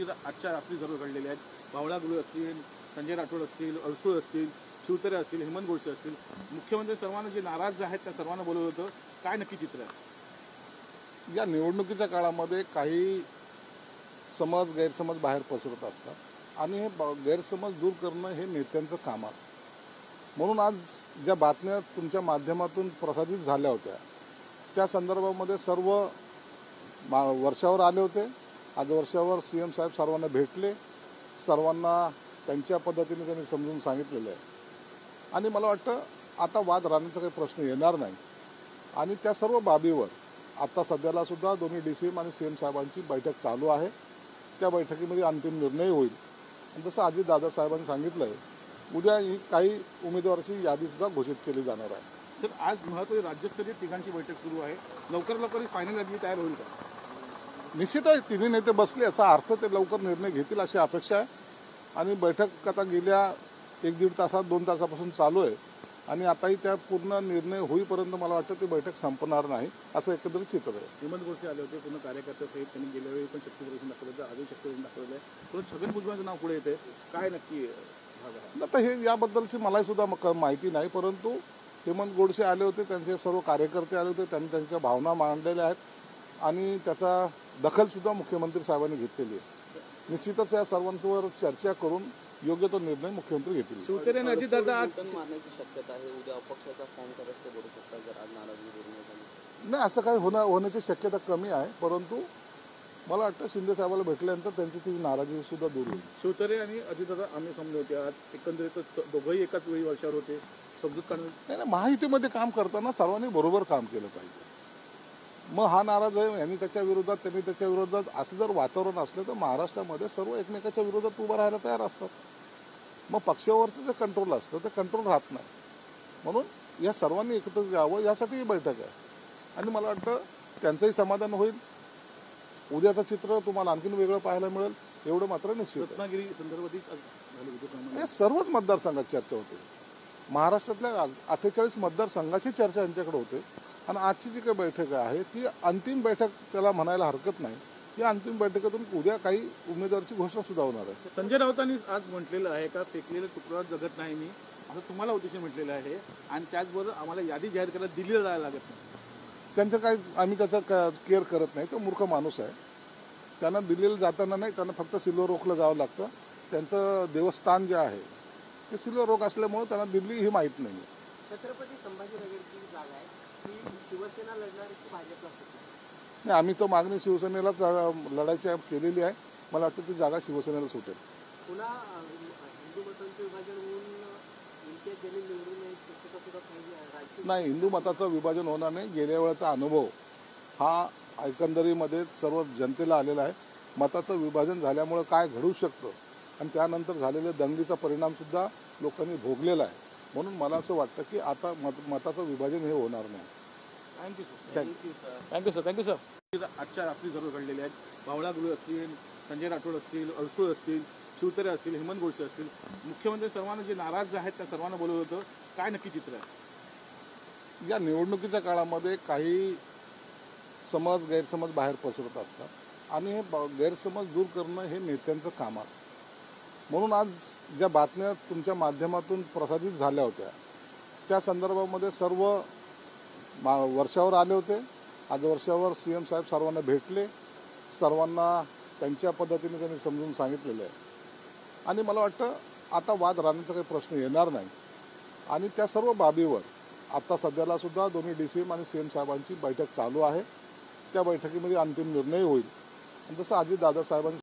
आजच्या रात्री सर्व घडलेले आहेत. भावळा गुरु असतील, संजय राठोड असतील, अडसूळ असतील, शिवतरे असतील, हेमंत गोडसे असतील, मुख्यमंत्री सर्वांना जे नाराज आहेत त्या सर्वांना बोलवलं होतं. काय नक्की चित्र आहे? या निवडणुकीच्या काळामध्ये काही गैरसमज बाहेर पसरत असतात आणि हे गैरसमज दूर करणं हे नेत्यांचं काम असतं. म्हणून आज ज्या बातम्या तुमच्या माध्यमातून प्रसारित झाल्या होत्या त्या संदर्भामध्ये सर्व वर्षावर आले होते. आज वर्षावर CM साहेब सर्वांना भेटले, सर्वांना त्यांच्या पद्धतीने त्यांनी समजून सांगितलेलं आहे आणि मला वाटतं आता वाद राहण्याचा काही प्रश्न येणार नाही. आणि त्या सर्व बाबीवर आता सध्याला सुद्धा दोन्ही DCM आणि CM साहेबांची बैठक चालू आहे. त्या बैठकीमध्ये अंतिम निर्णय होईल. आणि जसं अजितदादा साहेबांनी सांगितलं आहे, उद्या काही उमेदवाराची यादीसुद्धा घोषित केली जाणार आहे. सर, आज महत्त्वाची राज्यस्तरीय तिघांची बैठक सुरू आहे. लवकर फायनल यादी तयार होईल का? निश्चित आहे, तिन्ही नेते बसले याचा अर्थ ते लवकर निर्णय घेतील अशी अपेक्षा आहे. आणि बैठक आता गेल्या 1-1.5 तासात 2 तासापासून चालू आहे आणि आताही त्या पूर्ण निर्णय होईपर्यंत मला वाटतं ती बैठक संपणार नाही असं एकंदरीत चित्र आहे. हेमंत गोडसे आले होते, पूर्ण कार्यकर्त्यासहित त्यांनी गेल्या वेळी पण शक्ती प्रदर्शन दाखवलं होतं, आजही शक्ती प्रदर्शन दाखवलं आहे. पुन्हा छगन भुजबळांचं नाव पुढे येते. काय नक्की भाग आहे? आता हे याबद्दलची मलाही सुद्धा माहिती नाही, परंतु हेमंत गोडसे आले होते, त्यांचे सर्व कार्यकर्ते आले होते, त्यांनी त्यांच्या भावना मांडलेल्या आहेत आणि त्याचा दखलसुद्धा मुख्यमंत्री साहेबांनी घेतलेली आहे. निश्चितच या सर्वांवर चर्चा करून योग्य तो निर्णय मुख्यमंत्री घेतील. शिवतरे आणि अजितदादा आज मारण्याची शक्यता आहे. उद्या अपक्षाचा फॉर्म सदस्य भरू शकतात जर आज नाराजी निर्णय झाली. नाही, असं काही होण्याची शक्यता कमी आहे, परंतु मला वाटतं शिंदे साहेबाला भेटल्यानंतर त्यांची ती नाराजी सुद्धा दूर होईल. शिवतरे आणि अजितदादा आम्ही समजले होते. आज एकंदरीतच दोघंही एकाच वेळी वर्षावर होते. समजूत काढून नाही, महायुतीमध्ये काम करताना सर्वांनी बरोबर काम केलं पाहिजे. मग हा नाराज आहे यांनी त्याच्या विरोधात, त्यांनी त्याच्या विरोधात, असं जर वातावरण असलं तर महाराष्ट्रामध्ये सर्व एकमेकाच्या विरोधात उभं राहायला तयार असतात. मग पक्षावरचं जे कंट्रोल असतं ते कंट्रोल राहत नाही. म्हणून या सर्वांनी एकत्र यावं यासाठी ही बैठक आहे आणि मला वाटतं त्यांचंही समाधान होईल. उद्याचं चित्र तुम्हाला आणखीन वेगळं पाहायला मिळेल एवढं मात्र निश्चित आहे. रत्नागिरी संदर्भात या सर्वच मतदारसंघात चर्चा होते. महाराष्ट्रातल्या 48 मतदारसंघाची चर्चा यांच्याकडे होते आणि आजची जी काही बैठक आहे ती अंतिम बैठक त्याला म्हणायला हरकत नाही. या अंतिम बैठकीतून उद्या काही उमेदवाराची घोषणा सुद्धा होणार आहे. संजय राऊतांनी आज म्हटलेलं आहे का फेकलेलं तुकडा जगत नाही मी, असं तुम्हाला उद्देश म्हटलेलं आहे आणि त्याचबरोबर आम्हाला यादी जाहीर करायला दिली जायला लागत नाही. त्यांचं काही आम्ही त्याचा केअर करत नाही. तो मूर्ख माणूस आहे. त्यांना दिलेलं जाताना नाही, त्यांना फक्त सिल्वर रोकलं जावं लागतं. त्यांचं देवस्थान जे आहे ते सिल्वर रोक असल्यामुळे त्यांना दिल्ली ही माहीत नाही. छत्रपती संभाजीनगरची जागा आहे ती शिवसेना लढणार की भाजपला सुटेल? नाही, आम्ही तो मागणी शिवसेनेलाच लढायची केलेली आहे. मला वाटतं ती जागा शिवसेनेला सुटेल. पुन्हा हिंदू मतांचं विभाजन होऊन इम्तियाज जलील निवडून यायची शक्यता सुद्धा काही नाही, हिंदू मताचं विभाजन होणार नाही. गेल्या वेळेचा अनुभव हा एकंदरीमध्ये सर्व जनतेला आलेला आहे. मताचं विभाजन झाल्यामुळं काय घडू शकतं आणि त्यानंतर झालेल्या दंगलीचा परिणामसुद्धा लोकांनी भोगलेला आहे. म्हणून मला असं वाटतं की आता मताचं विभाजन हे होणार नाही. Thank you sir. Thank you sir. आजच्या रात्री सर्व घडलेले आहेत. भावळा गुरु असतील, संजय राठोड असतील, अडसूळ असतील, शिवतरे असतील, हेमंत गोडसे असतील, मुख्यमंत्री सर्वांना जे नाराज आहेत त्या सर्वांना बोलवलं होतं. काय नक्की चित्र आहे? या निवडणुकीच्या काळामध्ये काही गैरसमज बाहेर पसरत असतात आणि हे गैरसमज दूर करणं हे नेत्यांचं काम असतं. म्हणून आज ज्या बातम्या तुमच्या माध्यमातून प्रसारित झाल्या होत्या त्या संदर्भामध्ये सर्व वर्षावर आले होते. आज वर्षावर CM साहेब सर्वांना भेटले, सर्वांना त्यांच्या पद्धतीने त्यांनी समजून सांगितलेलं आहे आणि मला वाटतं आता वाद राहण्याचा काही प्रश्न येणार नाही. आणि त्या सर्व बाबीवर आता सध्याला सुद्धा दोन्ही DCM आणि CM साहेबांची बैठक चालू आहे. त्या बैठकीमध्ये अंतिम निर्णय होईल. आणि जसं अजितदादा साहेबांनी